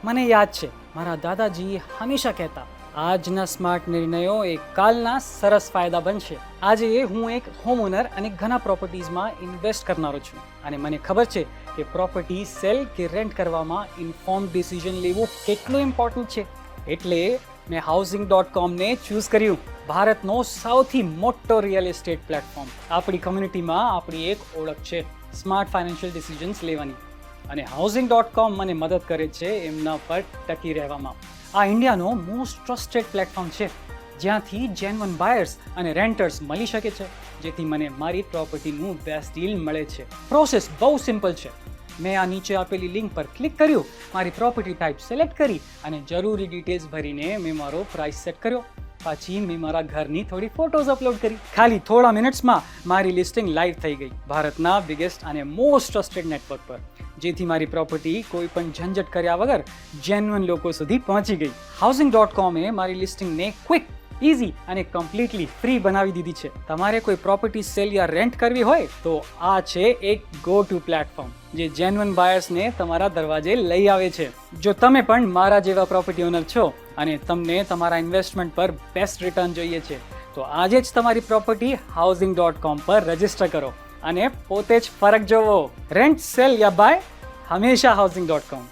મને યાદ છે મારા દાદાજી હંમેશા કહેતા, આજના સ્માર્ટ નિર્ણયો એ કાલના સરસ ફાયદા બનશે. આજે હું એક હોમ ઓનર અને ઘણા પ્રોપર્ટીઝમાં ઇન્વેસ્ટ કરનારો છું અને મને ખબર છે કે પ્રોપર્ટી સેલ કે રેન્ટ કરવામાં ઇન્ફોર્મ ડિસિઝન લેવું કેટલું ઇમ્પોર્ટન્ટ છે. એટલે મેં housing.com-ને ચૂઝ કર્યું. ભારતનો સૌથી મોટો રિયલ એસ્ટેટ પ્લેટફોર્મ. આપણી કમ્યુનિટીમાં આપણી એક ઓળખ છે સ્માર્ટ ફાઇનાન્શિયલ ડિસિઝન્સ લેવાની, અને housing.com મને મદદ કરે છે એમના પર ટકી રહેવામાં. આ ઇન્ડિયાનો મોસ્ટ ટ્રસ્ટેડ પ્લેટફોર્મ છે જ્યાંથી જેન્યુઅન બાયર્સ અને રેન્ટર્સ મળી શકે છે, જેથી મને મારી પ્રોપર્ટીનું બેસ્ટ ડીલ મળે છે. પ્રોસેસ બહુ સિમ્પલ છે. મેં આ નીચે આપેલી લિંક પર ક્લિક કર્યું, મારી પ્રોપર્ટી ટાઈપ સિલેક્ટ કરી અને જરૂરી ડિટેલ્સ ભરીને મેં મારો પ્રાઇસ સેટ કર્યો. પછી મેં મારા ઘરની થોડી ફોટોઝ અપલોડ કરી. ખાલી થોડા મિનિટ્સમાં મારી લિસ્ટિંગ લાઈવ થઈ ગઈ ભારતના બિગેસ્ટ અને મોસ્ટ ટ્રસ્ટેડ નેટવર્ક પર, જેથી મારી પ્રોપર્ટી કોઈ પણ ઝંઝટ કર્યા વગર જેન્યુઅન લોકો સુધી પહોંચી ગઈ. housing.com એ મારી લિસ્ટિંગને ક્વિક, ઇઝી અને કમ્પ્લીટલી ફ્રી બનાવી દીધી છે. તમારે કોઈ પ્રોપર્ટી સેલ યા રેન્ટ કરવી હોય તો આ છે એક ગો ટુ પ્લેટફોર્મ જે જેન્યુઅન બાયર્સને તમારા દરવાજે લઈ આવે છે. જો તમે પણ મારા જેવા પ્રોપર્ટી ઓનર છો અને તમને તમારા ઇન્વેસ્ટમેન્ટ પર બેસ્ટ રિટર્ન જોઈએ છે, તો આજે જ તમારી પ્રોપર્ટી housing.com પર રજિસ્ટર કરો અને પોતે જ ફરક જોવો. રેન્ટ, સેલ યા બાય, હંમેશા housing.com.